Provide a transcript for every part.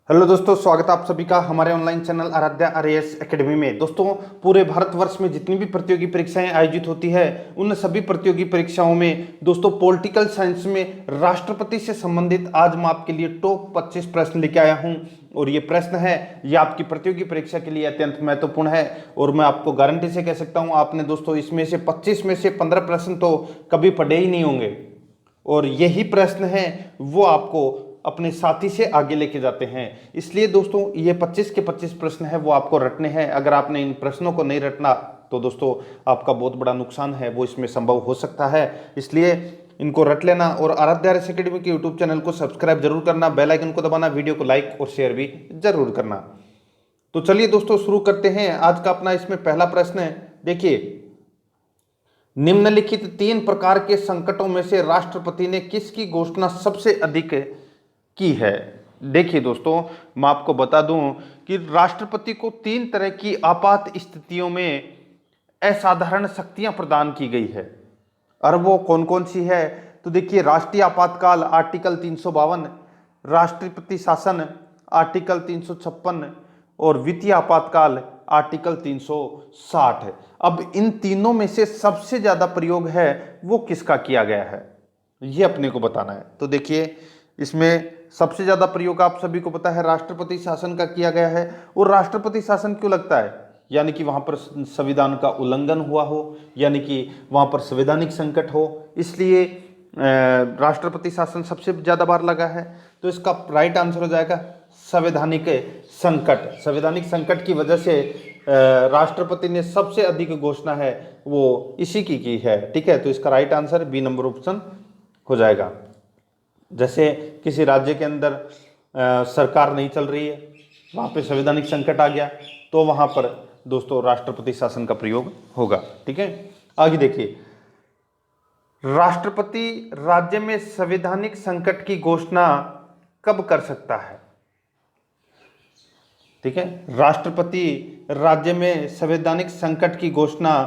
Hello दोस्तों, स्वागत है आप सभी का हमारे online channel Aaradhya RAS academy में। दोस्तों, पूरे भारतवर्ष में जितनी भी प्रतियोगी परीक्षाएं आयोजित होती है उन सभी प्रतियोगी परीक्षाओं में दोस्तों पॉलिटिकल साइंस में राष्ट्रपति से संबंधित आज मैं आपके लिए टॉप 25 प्रश्न लेके आया हूं। और ये प्रश्न है, ये आपकी प्रतियोगी परीक्षा के लिए अत्यंत महत्वपूर्ण है। और मैं आपको गारंटी से कह सकता हूँ, आपने दोस्तों इसमें से 25 में से 15 प्रश्न तो कभी पढ़े ही नहीं होंगे। और यही प्रश्न है वो आपको अपने साथी से आगे लेके जाते हैं। इसलिए दोस्तों ये 25 के 25 प्रश्न है वो आपको रटने हैं। अगर आपने इन प्रश्नों को नहीं रटना तो दोस्तों आपका बहुत बड़ा नुकसान है वो इसमें संभव हो सकता है। इसलिए इनको रट लेना और आराध्या आरएएस एकेडमी के यूट्यूब चैनल को सब्सक्राइब जरूर करना, बेल आइकन को दबाना, वीडियो को लाइक और शेयर भी जरूर करना। तो चलिए दोस्तों शुरू करते हैं। आज का अपना इसमें पहला प्रश्न है, देखिए, निम्नलिखित 3 प्रकार के संकटों में से राष्ट्रपति ने किसकी घोषणा सबसे अधिक की है। देखिए दोस्तों, मैं आपको बता दूं कि राष्ट्रपति को 3 तरह की आपात स्थितियों में असाधारण शक्तियां प्रदान की गई है। और वो कौन कौन सी है, तो देखिए, राष्ट्रीय आपातकाल आर्टिकल 352, राष्ट्रपति शासन आर्टिकल 356 और वित्तीय आपातकाल आर्टिकल 360 है। अब इन तीनों में से सबसे ज्यादा प्रयोग है वो किसका किया गया है, ये अपने को बताना है। तो देखिए, इसमें सबसे ज्यादा प्रयोग आप सभी को पता है राष्ट्रपति शासन का किया गया है। और राष्ट्रपति शासन क्यों लगता है, यानी कि वहां पर संविधान का उल्लंघन हुआ हो, यानी कि वहां पर संवैधानिक संकट हो, इसलिए राष्ट्रपति शासन सबसे ज्यादा बार लगा है। तो इसका राइट आंसर हो जाएगा संवैधानिक संकट। संवैधानिक संकट की वजह से राष्ट्रपति ने सबसे अधिक घोषणा है वो इसी की है। ठीक है, तो इसका right answer B number option हो जाएगा। जैसे किसी राज्य के अंदर सरकार नहीं चल रही है, वहां पे संवैधानिक संकट आ गया, तो वहां पर दोस्तों राष्ट्रपति शासन का प्रयोग होगा। ठीक है, आगे देखिए, राष्ट्रपति राज्य में संवैधानिक संकट की घोषणा कब कर सकता है। ठीक है, राष्ट्रपति राज्य में संवैधानिक संकट की घोषणा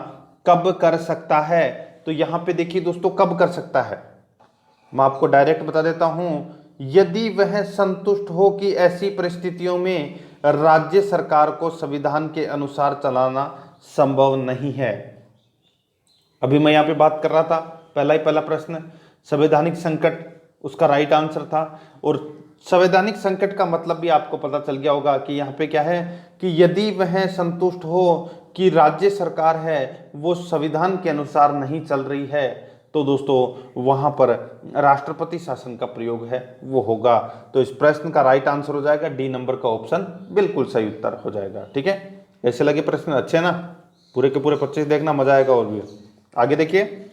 कब कर सकता है। तो यहां पे देखिए दोस्तों, कब कर सकता है, मैं आपको डायरेक्ट बता देता हूं, यदि वह संतुष्ट हो कि ऐसी परिस्थितियों में राज्य सरकार को संविधान के अनुसार चलाना संभव नहीं है। अभी मैं यहां पे बात कर रहा था, पहला प्रश्न संवैधानिक संकट, उसका राइट आंसर था। और संवैधानिक संकट का मतलब भी आपको पता चल गया होगा कि यहाँ पे क्या है कि यदि वह संतुष्ट हो कि राज्य सरकार है वो संविधान के अनुसार नहीं चल रही है, तो दोस्तों वहां पर राष्ट्रपति शासन का प्रयोग है वो होगा। तो इस प्रश्न का राइट आंसर हो जाएगा डी नंबर का ऑप्शन, बिल्कुल सही उत्तर हो जाएगा। ठीक है, ऐसे लगे प्रश्न अच्छे ना, पूरे के पूरे 25 देखना, मजा आएगा। और भी आगे देखिए,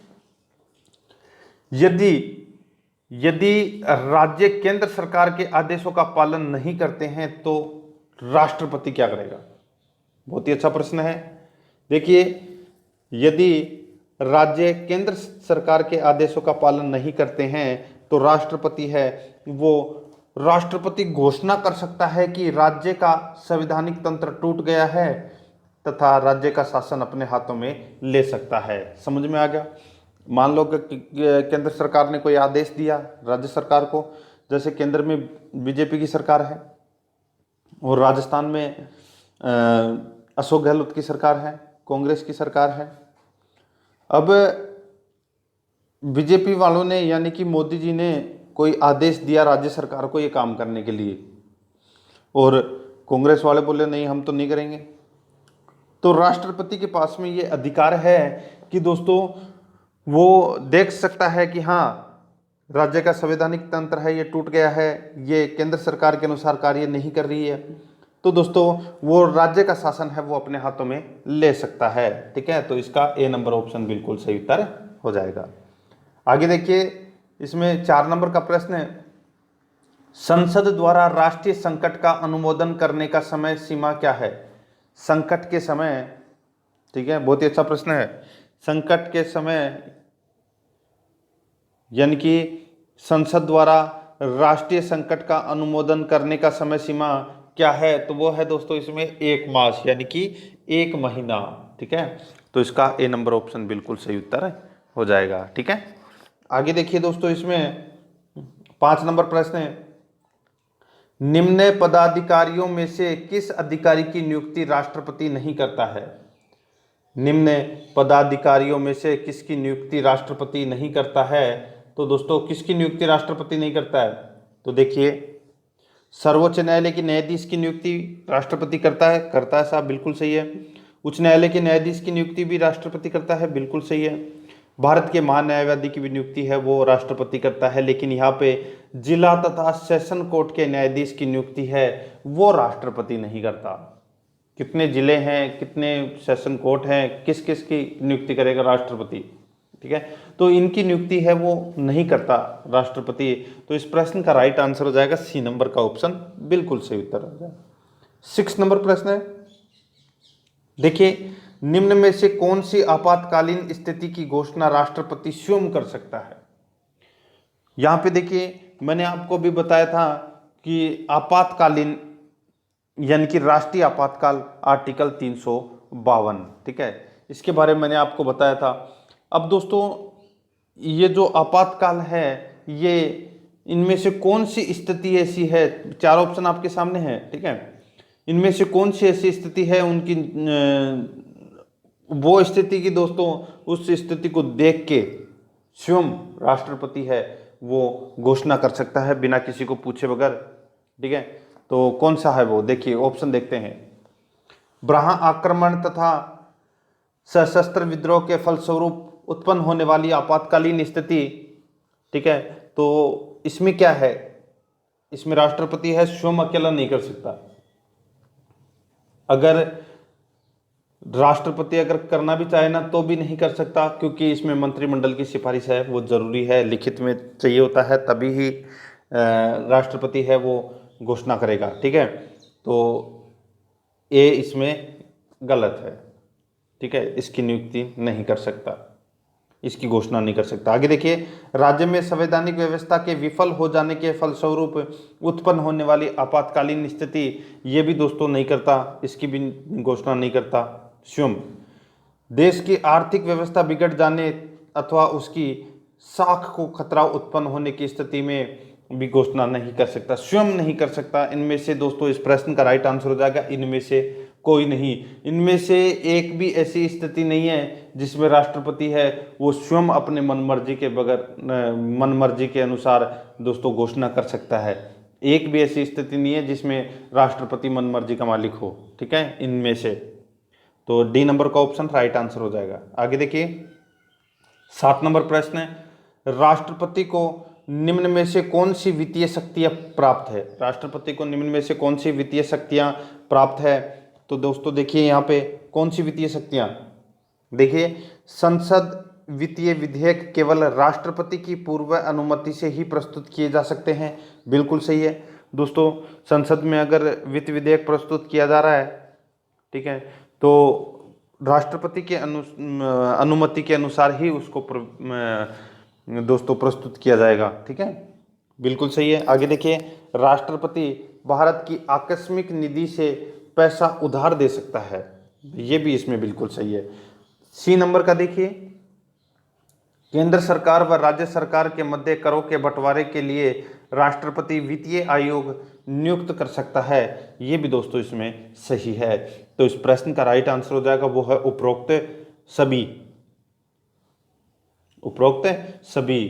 यदि राज्य केंद्र सरकार के आदेशों का पालन नहीं करते हैं तो राष्ट्रपति क्या करेगा। बहुत ही अच्छा प्रश्न है। देखिए, यदि राज्य केंद्र सरकार के आदेशों का पालन नहीं करते हैं तो राष्ट्रपति है वो राष्ट्रपति घोषणा कर सकता है कि राज्य का संवैधानिक तंत्र टूट गया है तथा राज्य का शासन अपने हाथों में ले सकता है। समझ में आ गया। मान लो कि केंद्र सरकार ने कोई आदेश दिया राज्य सरकार को, जैसे केंद्र में बीजेपी की सरकार है और राजस्थान में अशोक गहलोत की सरकार है, कांग्रेस की सरकार है। अब बीजेपी वालों ने यानी कि मोदी जी ने कोई आदेश दिया राज्य सरकार को ये काम करने के लिए, और कांग्रेस वाले बोले नहीं हम तो नहीं करेंगे। तो राष्ट्रपति के पास में ये अधिकार है कि दोस्तों वो देख सकता है कि हाँ, राज्य का संवैधानिक तंत्र है ये टूट गया है, ये केंद्र सरकार के अनुसार कार्य नहीं कर रही है, तो दोस्तों वो राज्य का शासन है वो अपने हाथों में ले सकता है। ठीक है, तो इसका ए नंबर ऑप्शन बिल्कुल सही उत्तर हो जाएगा। आगे देखिए, इसमें 4 नंबर का प्रश्न है, संसद द्वारा राष्ट्रीय संकट का अनुमोदन करने का समय सीमा क्या है। संकट के समय, ठीक है, बहुत ही अच्छा प्रश्न है। संकट के समय यानी कि संसद द्वारा राष्ट्रीय संकट का अनुमोदन करने का समय सीमा क्या है, तो वो है दोस्तों इसमें 1 मास यानी कि 1 महीना। ठीक है, तो इसका ए नंबर ऑप्शन बिल्कुल सही उत्तर हो जाएगा। ठीक है, आगे देखिए दोस्तों, इसमें 5 नंबर प्रश्न है, निम्न पदाधिकारियों में से किस अधिकारी की नियुक्ति राष्ट्रपति नहीं करता है? निम्न पदाधिकारियों में से किसकी नियुक्ति राष्ट्रपति नहीं करता है? तो दोस्तों किसकी नियुक्ति राष्ट्रपति नहीं करता है? तो देखिए, सर्वोच्च न्यायालय के न्यायाधीश की नियुक्ति राष्ट्रपति करता है साहब, बिल्कुल सही है। उच्च न्यायालय के न्यायाधीश की नियुक्ति भी राष्ट्रपति करता है, बिल्कुल सही है। भारत के महान्यायवादी की भी नियुक्ति है वो राष्ट्रपति करता है, लेकिन यहाँ पे जिला तथा सेशन कोर्ट के न्यायाधीश की नियुक्ति है वो राष्ट्रपति नहीं करता। कितने जिले हैं, कितने सेशन कोर्ट हैं, किस किस की नियुक्ति करेगा राष्ट्रपति, ठीक है। तो इनकी नियुक्ति है वो नहीं करता राष्ट्रपति। तो इस प्रश्न का राइट आंसर हो जाएगा सी नंबर का ऑप्शन, बिल्कुल सही उत्तर हो जाएगा। 6 नंबर प्रश्न है, देखिए, निम्न में से कौन सी आपातकालीन स्थिति की घोषणा राष्ट्रपति स्वयं कर सकता है? यहां पे देखिए, मैंने आपको भी बताया था कि आपातकालीन यानी कि राष्ट्रीय आपातकाल आर्टिकल 352, ठीक है, इसके बारे में मैंने आपको बताया था। अब दोस्तों ये जो आपातकाल है, ये इनमें से कौन सी स्थिति ऐसी है, 4 ऑप्शन आपके सामने है, ठीक है, इनमें से कौन सी ऐसी स्थिति है उनकी वो स्थिति की दोस्तों उस स्थिति को देख के स्वयं राष्ट्रपति है वो घोषणा कर सकता है बिना किसी को पूछे बगैर, ठीक है। तो कौन सा है वो, देखिए ऑप्शन देखते हैं। ब्रहा आक्रमण तथा सशस्त्र विद्रोह के फलस्वरूप उत्पन्न होने वाली आपातकालीन स्थिति, ठीक है, तो इसमें क्या है, इसमें राष्ट्रपति है स्वयं अकेला नहीं कर सकता। अगर राष्ट्रपति अगर करना भी चाहे ना तो भी नहीं कर सकता, क्योंकि इसमें मंत्रिमंडल की सिफारिश है वो जरूरी है, लिखित में चाहिए होता है, तभी ही राष्ट्रपति है वो घोषणा करेगा, ठीक है। तो ए इसमें गलत है, ठीक है, इसकी नियुक्ति नहीं कर सकता, इसकी घोषणा नहीं कर सकता। आगे देखिए, राज्य में संवैधानिक व्यवस्था के विफल हो जाने के फलस्वरूप उत्पन्न होने वाली आपातकालीन स्थिति, ये भी दोस्तों नहीं करता, इसकी भी घोषणा नहीं करता स्वयं। देश की आर्थिक व्यवस्था बिगड़ जाने अथवा उसकी साख को खतरा उत्पन्न होने की स्थिति में भी घोषणा नहीं कर सकता, स्वयं नहीं कर सकता। इनमें से दोस्तों इस प्रश्न का राइट आंसर हो जाएगा इनमें से कोई नहीं। इनमें से एक भी ऐसी स्थिति नहीं है जिसमें राष्ट्रपति है वो स्वयं अपने मनमर्जी के बगैर मनमर्जी के अनुसार दोस्तों घोषणा कर सकता है। एक भी ऐसी स्थिति नहीं है जिसमें राष्ट्रपति मनमर्जी का मालिक हो, ठीक है, इनमें से। तो डी नंबर का ऑप्शन राइट आंसर हो जाएगा। आगे देखिए, 7 नंबर प्रश्न है, राष्ट्रपति को निम्न में से कौन सी वित्तीय शक्तियां प्राप्त है? राष्ट्रपति को निम्न में से कौन सी वित्तीय शक्तियां प्राप्त है? तो दोस्तों देखिए यहाँ पे कौन सी वित्तीय शक्तियां, देखिए, संसद वित्तीय विधेयक केवल राष्ट्रपति की पूर्व अनुमति से ही प्रस्तुत किए जा सकते हैं, बिल्कुल सही है दोस्तों। संसद में अगर वित्त विधेयक प्रस्तुत किया जा रहा है, ठीक है, तो राष्ट्रपति के अनुमति के अनुसार ही उसको दोस्तों प्रस्तुत किया जाएगा, ठीक है, बिल्कुल सही है। आगे देखिए, राष्ट्रपति भारत की आकस्मिक निधि से पैसा उधार दे सकता है, ये भी इसमें बिल्कुल सही है। सी नंबर का देखिए, केंद्र सरकार व राज्य सरकार के मध्य करों के बंटवारे के लिए राष्ट्रपति वित्तीय आयोग नियुक्त कर सकता है, ये भी दोस्तों इसमें सही है। तो इस प्रश्न का राइट आंसर हो जाएगा वो है उपरोक्त सभी। उपरोक्त सभी,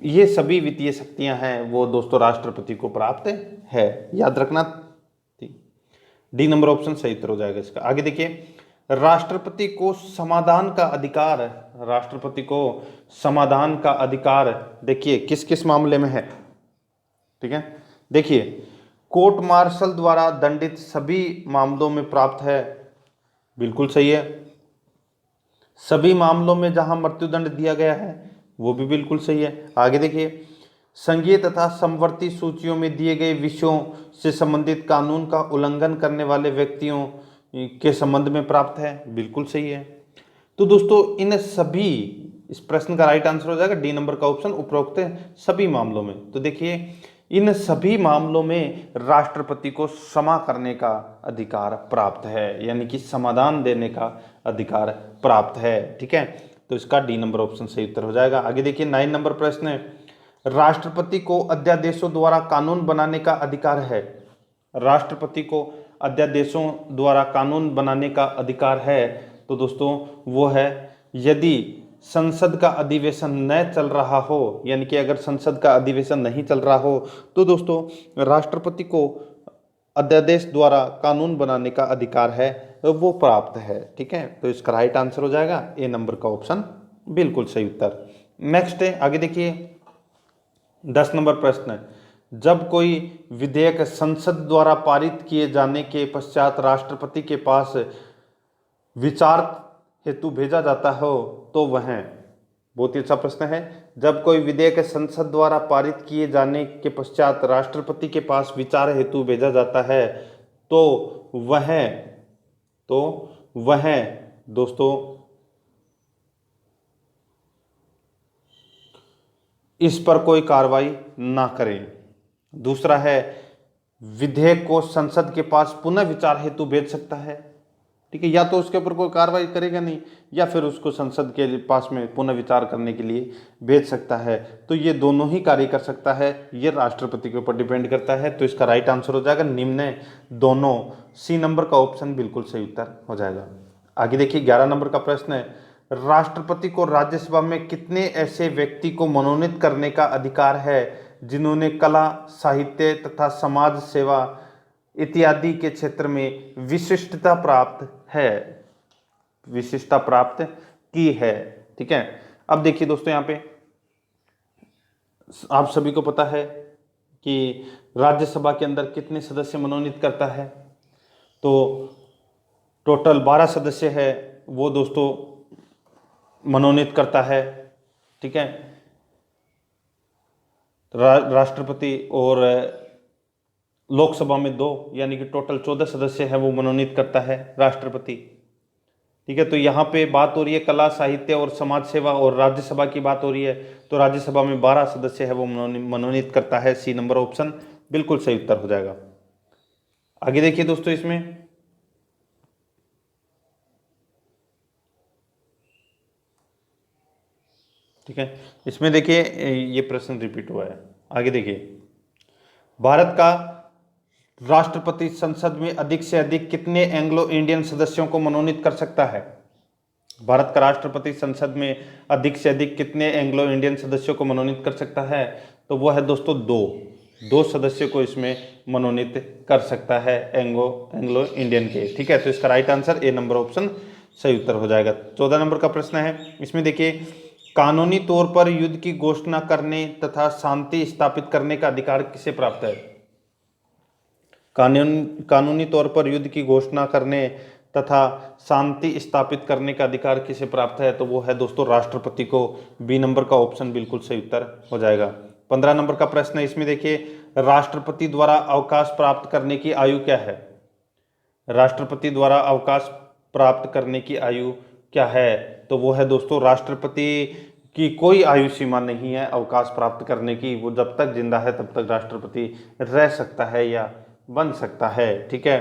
ये सभी वित्तीय शक्तियां हैं वो दोस्तों राष्ट्रपति को प्राप्त है, याद रखना। डी नंबर ऑप्शन सही उत्तर हो जाएगा इसका। आगे देखिए, राष्ट्रपति को समाधान का अधिकार, राष्ट्रपति को समाधान का अधिकार देखिए किस किस मामले में है, ठीक है, देखिए, कोर्ट मार्शल द्वारा दंडित सभी मामलों में प्राप्त है, बिल्कुल सही है। सभी मामलों में जहां मृत्युदंड दिया गया है वो भी बिल्कुल सही है। आगे देखिए, संघीय तथा समवर्ती सूचियों में दिए गए विषयों से संबंधित कानून का उल्लंघन करने वाले व्यक्तियों के संबंध में प्राप्त है, बिल्कुल सही है। तो दोस्तों इन सभी, इस प्रश्न का राइट आंसर हो जाएगा डी नंबर का ऑप्शन, उपरोक्त सभी मामलों में। तो देखिए, इन सभी मामलों में राष्ट्रपति को क्षमा करने का अधिकार प्राप्त है, यानी कि समाधान देने का अधिकार प्राप्त है, ठीक है। तो इसका डी नंबर ऑप्शन सही उत्तर हो जाएगा। आगे देखिए, 9 नंबर प्रश्न है, राष्ट्रपति को अध्यादेशों द्वारा कानून बनाने का अधिकार है, राष्ट्रपति को अध्यादेशों द्वारा कानून बनाने का अधिकार है, तो दोस्तों वो है यदि संसद का अधिवेशन न चल रहा हो, यानी कि अगर संसद का अधिवेशन नहीं चल रहा हो तो दोस्तों राष्ट्रपति को अध्यादेश द्वारा कानून बनाने का अधिकार है, वो प्राप्त है। ठीक है, तो इसका राइट आंसर हो जाएगा ए नंबर का ऑप्शन बिल्कुल सही उत्तर। नेक्स्ट है, आगे देखिए 10 नंबर प्रश्न है, जब कोई विधेयक संसद द्वारा पारित किए जाने के पश्चात राष्ट्रपति के पास विचार हेतु भेजा जाता हो तो वह, बहुत ही अच्छा प्रश्न है, जब कोई विधेयक संसद द्वारा पारित किए जाने के पश्चात राष्ट्रपति के पास विचार हेतु भेजा जाता है तो वह दोस्तों इस पर कोई कार्रवाई ना करें। दूसरा है, विधेयक को संसद के पास पुनः विचार हेतु भेज सकता है। ठीक है, या तो उसके ऊपर कोई कार्रवाई करेगा नहीं, या फिर उसको संसद के पास में पुनः विचार करने के लिए भेज सकता है। तो ये दोनों ही कार्य कर सकता है, ये राष्ट्रपति के ऊपर डिपेंड करता है। तो इसका राइट आंसर हो जाएगा निम्न दोनों, सी नंबर का ऑप्शन बिल्कुल सही उत्तर हो जाएगा। आगे देखिए 11 नंबर का प्रश्न है, राष्ट्रपति को राज्यसभा में कितने ऐसे व्यक्ति को मनोनीत करने का अधिकार है जिन्होंने कला, साहित्य तथा समाज सेवा इत्यादि के क्षेत्र में विशिष्टता प्राप्त की है। ठीक है, अब देखिए दोस्तों, यहाँ पे आप सभी को पता है कि राज्यसभा के अंदर कितने सदस्य मनोनीत करता है, तो टोटल 12 सदस्य है वो दोस्तों मनोनीत करता है। ठीक है, राष्ट्रपति और लोकसभा में 2, यानी कि टोटल 14 सदस्य है वो मनोनीत करता है राष्ट्रपति। ठीक है, तो यहाँ पे बात हो रही है कला, साहित्य और समाज सेवा, और राज्यसभा की बात हो रही है, तो राज्यसभा में 12 सदस्य है वो मनोनीत करता है। सी नंबर ऑप्शन बिल्कुल सही उत्तर हो जाएगा। आगे देखिए दोस्तों, इसमें ठीक है, इसमें देखिए ये प्रश्न रिपीट हुआ है। आगे देखिए, भारत का राष्ट्रपति संसद में अधिक से अधिक कितने एंग्लो इंडियन सदस्यों को मनोनीत कर सकता है? भारत का राष्ट्रपति संसद में अधिक से अधिक कितने एंग्लो इंडियन सदस्यों को मनोनीत कर सकता है? तो वो है दोस्तों 2 सदस्यों को इसमें मनोनीत कर सकता है एंग्लो इंडियन के। ठीक है, तो इसका right answer A number option सही उत्तर हो जाएगा। 14 नंबर का प्रश्न है, इसमें देखिए, कानूनी तौर पर युद्ध की घोषणा करने तथा शांति स्थापित करने का अधिकार किसे प्राप्त है? कानूनी तौर पर युद्ध की घोषणा करने तथा शांति स्थापित करने का अधिकार किसे प्राप्त है? तो वो है दोस्तों राष्ट्रपति को। बी नंबर का ऑप्शन बिल्कुल सही उत्तर हो जाएगा। 15 नंबर का प्रश्न है, इसमें देखिए, राष्ट्रपति द्वारा अवकाश प्राप्त करने की आयु क्या है? राष्ट्रपति द्वारा अवकाश प्राप्त करने की आयु क्या है? तो वो है दोस्तों, राष्ट्रपति की कोई आयु सीमा नहीं है अवकाश प्राप्त करने की, वो जब तक जिंदा है तब तक राष्ट्रपति रह सकता है या बन सकता है। ठीक है,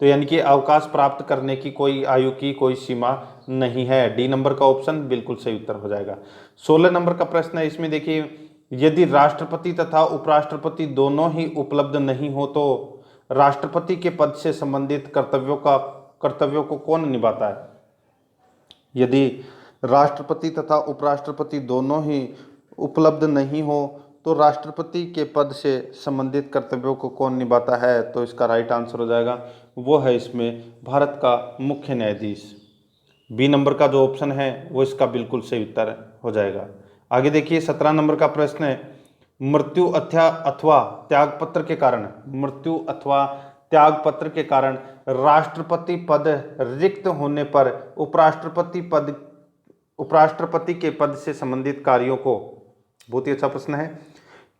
तो यानी कि अवकाश प्राप्त करने की कोई आयु की कोई सीमा नहीं है। डी नंबर का ऑप्शन बिल्कुल सही उत्तर हो जाएगा। 16 नंबर का प्रश्न है, इसमें देखिए, यदि राष्ट्रपति तथा उपराष्ट्रपति दोनों ही उपलब्ध नहीं हो तो राष्ट्रपति के पद से संबंधित कर्तव्यों को कौन निभाता है? यदि राष्ट्रपति तथा उपराष्ट्रपति दोनों ही उपलब्ध नहीं हो तो राष्ट्रपति के पद से संबंधित कर्तव्यों को कौन निभाता है? तो इसका राइट आंसर हो जाएगा, वो है इसमें भारत का मुख्य न्यायाधीश। बी नंबर का जो ऑप्शन है वो इसका बिल्कुल सही उत्तर हो जाएगा। आगे देखिए 17 नंबर का प्रश्न है, मृत्यु अथवा त्यागपत्र के कारण राष्ट्रपति पद रिक्त होने पर उपराष्ट्रपति के पद से संबंधित कार्यों को, बहुत ही अच्छा प्रश्न है,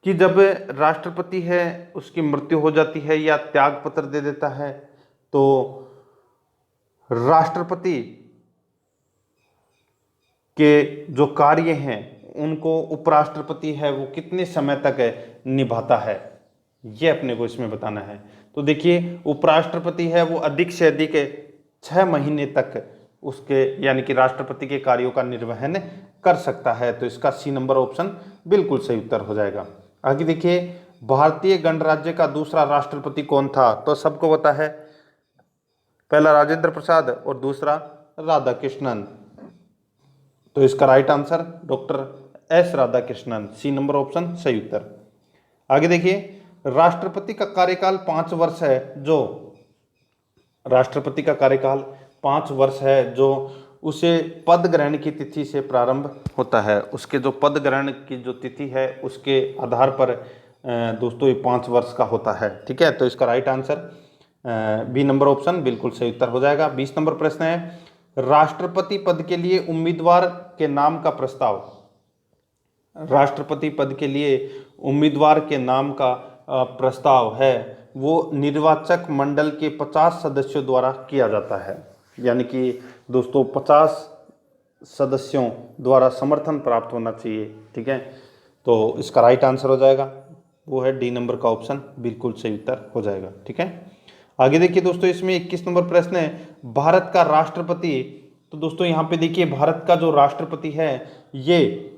कि जब राष्ट्रपति है उसकी मृत्यु हो जाती है या त्याग पत्र दे देता है तो राष्ट्रपति के जो कार्य हैं उनको उपराष्ट्रपति है वो कितने समय तक निभाता है, ये अपने को इसमें बताना है। तो देखिए उपराष्ट्रपति है वो अधिक से अधिक 6 महीने तक उसके यानी कि राष्ट्रपति के कार्यों का निर्वहन कर सकता है। तो इसका सी नंबर ऑप्शन बिल्कुल सही उत्तर हो जाएगा। आगे देखिए भारतीय गणराज्य का दूसरा राष्ट्रपति कौन था? तो सबको पता है, पहला राजेंद्र प्रसाद और दूसरा राधाकृष्णन। तो इसका right answer doctor S Radhakrishnan, C number option सही उत्तर। आगे देखिए, राष्ट्रपति का कार्यकाल 5 वर्ष है, जो राष्ट्रपति का कार्यकाल 5 वर्ष है, जो उसे पद ग्रहण की तिथि से प्रारंभ होता है। उसके जो पद ग्रहण की जो तिथि है उसके आधार पर दोस्तों ये 5 वर्ष का होता है। ठीक है, तो इसका right answer B number option बिल्कुल सही उत्तर हो जाएगा। 20 नंबर प्रश्न है, राष्ट्रपति पद के लिए उम्मीदवार के नाम का प्रस्ताव। राष्ट्रपति पद के लिए उम्मीदवार के नाम का प्रस्ताव है वो निर्वाचक मंडल के 50 सदस्यों द्वारा किया जाता है। यानी कि दोस्तों 50 सदस्यों द्वारा समर्थन प्राप्त होना चाहिए। ठीक है, तो इसका राइट आंसर हो जाएगा वो है डी नंबर का ऑप्शन, बिल्कुल सही उत्तर हो जाएगा। ठीक है, आगे देखिए दोस्तों, इसमें 21 नंबर प्रश्न है, भारत का राष्ट्रपति। तो दोस्तों यहाँ पे देखिए, भारत का जो राष्ट्रपति है ये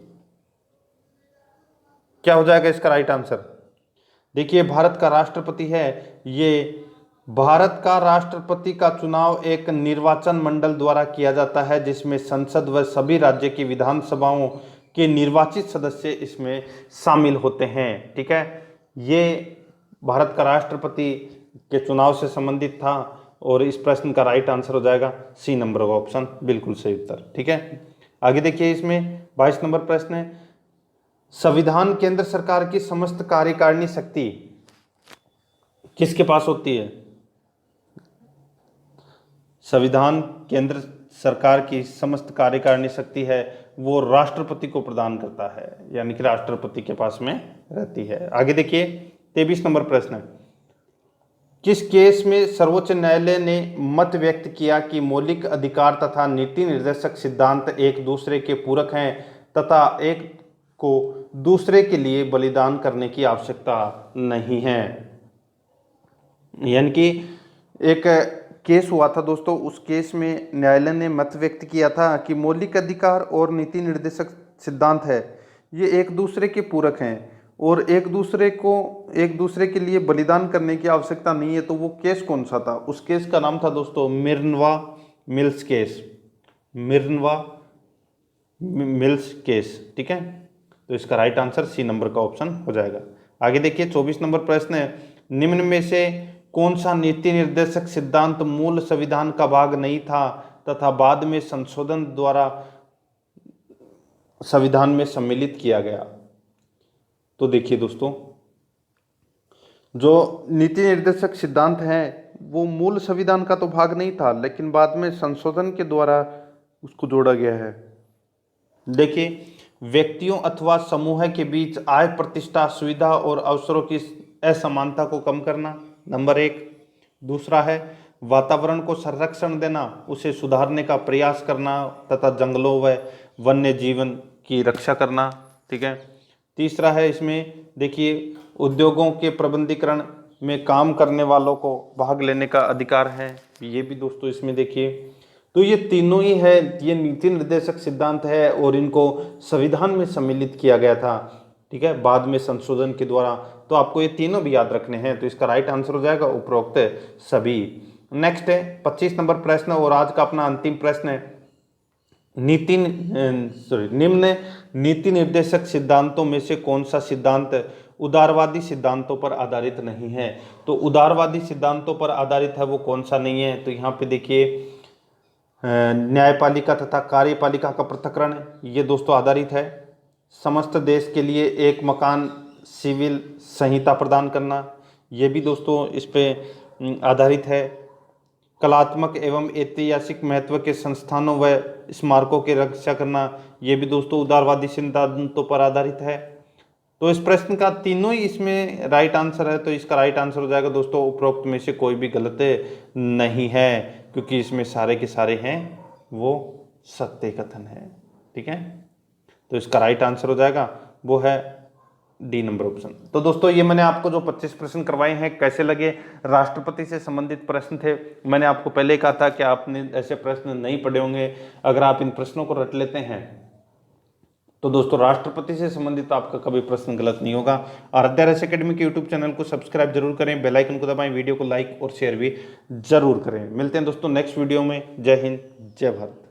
क्या हो जाएगा इसका राइट आंसर? देखिए, भारत का राष्ट्रपति है ये, भारत का राष्ट्रपति का चुनाव एक निर्वाचन मंडल द्वारा किया जाता है जिसमें संसद व सभी राज्य की विधानसभाओं के निर्वाचित सदस्य इसमें शामिल होते हैं। ठीक है, ये भारत का राष्ट्रपति के चुनाव से संबंधित था और इस प्रश्न का राइट आंसर हो जाएगा सी नंबर का ऑप्शन, बिल्कुल सही उत्तर। ठीक है, आगे देखिए, इसमें 22 नंबर प्रश्न है, संविधान केंद्र सरकार की समस्त कार्यकारिणी शक्ति किसके पास होती है? संविधान केंद्र सरकार की समस्त कार्यकारिणी शक्ति है वो राष्ट्रपति को प्रदान करता है, यानी कि राष्ट्रपति के पास में रहती है। आगे देखिए, 23 नंबर प्रश्न है, किस केस में सर्वोच्च न्यायालय ने मत व्यक्त किया कि मौलिक अधिकार तथा नीति निर्देशक सिद्धांत एक दूसरे के पूरक हैं तथा एक को दूसरे के लिए बलिदान करने की आवश्यकता नहीं है? यानी कि एक केस हुआ था दोस्तों, उस केस में न्यायालय ने मत व्यक्त किया था कि मौलिक अधिकार और नीति निर्देशक सिद्धांत है ये एक दूसरे के पूरक हैं और एक दूसरे के लिए बलिदान करने की आवश्यकता नहीं है। तो वो केस कौन सा था? उस केस का नाम था दोस्तों मिर्नवा मिल्स केस, मिर्नवा मिल्स केस। ठीक है, तो इसका राइट आंसर सी नंबर का ऑप्शन हो जाएगा। आगे देखिए, 24 नंबर प्रश्न है, निम्न में से कौन सा नीति निर्देशक सिद्धांत मूल संविधान का भाग नहीं था तथा बाद में संशोधन द्वारा संविधान में सम्मिलित किया गया? तो देखिए दोस्तों, जो नीति निर्देशक सिद्धांत है वो मूल संविधान का तो भाग नहीं था, लेकिन बाद में संशोधन के द्वारा उसको जोड़ा गया है। देखिए, व्यक्तियों अथवा समूह के बीच आय, प्रतिष्ठा, सुविधा और अवसरों की असमानता को कम करना, नंबर 1। दूसरा है वातावरण को संरक्षण देना, उसे सुधारने का प्रयास करना तथा जंगलों व वन्य जीवन की रक्षा करना। ठीक है, तीसरा है इसमें देखिए, उद्योगों के प्रबंधीकरण में काम करने वालों को भाग लेने का अधिकार है, ये भी दोस्तों इसमें देखिए। तो ये तीनों ही है, ये नीति निर्देशक सिद्धांत है और इनको संविधान में सम्मिलित किया गया था। ठीक है, बाद में संशोधन के द्वारा। तो आपको ये तीनों भी याद रखने हैं, तो इसका राइट आंसर हो जाएगा उपरोक्त सभी। नेक्स्ट है 25 नंबर प्रश्न और आज का अपना अंतिम प्रश्न है, निम्न नीति निर्देशक सिद्धांतों में से कौन सा सिद्धांत उदारवादी सिद्धांतों पर आधारित नहीं है? तो उदारवादी सिद्धांतों पर आधारित है वो कौन सा नहीं है? तो यहाँ पे देखिए, न्यायपालिका तथा कार्यपालिका का पृथक्करण, ये दोस्तों आधारित है। समस्त देश के लिए एक मकान सिविल संहिता प्रदान करना, ये भी दोस्तों इस पे आधारित है। कलात्मक एवं ऐतिहासिक महत्व के संस्थानों व स्मारकों की रक्षा करना, ये भी दोस्तों उदारवादी सिद्धांतों पर आधारित है। तो इस प्रश्न का तीनों ही इसमें राइट आंसर है, तो इसका राइट आंसर हो जाएगा दोस्तों उपरोक्त में से कोई भी गलत नहीं है, क्योंकि इसमें सारे के सारे हैं वो सत्य कथन है। ठीक है, तो इसका राइट आंसर हो जाएगा वो है डी नंबर ऑप्शन। तो दोस्तों ये मैंने आपको जो 25 प्रश्न करवाए हैं कैसे लगे, राष्ट्रपति से संबंधित प्रश्न थे। मैंने आपको पहले कहा था कि आपने ऐसे प्रश्न नहीं पढ़े होंगे, अगर आप इन प्रश्नों को रट लेते हैं तो दोस्तों राष्ट्रपति से संबंधित आपका कभी प्रश्न गलत नहीं होगा। आराध्या रस एकेडमी के यूट्यूब चैनल को सब्सक्राइब जरूर करें, बेल आइकन को दबाएं, वीडियो को लाइक और शेयर भी जरूर करें। मिलते हैं दोस्तों नेक्स्ट वीडियो में। जय हिंद, जय भारत।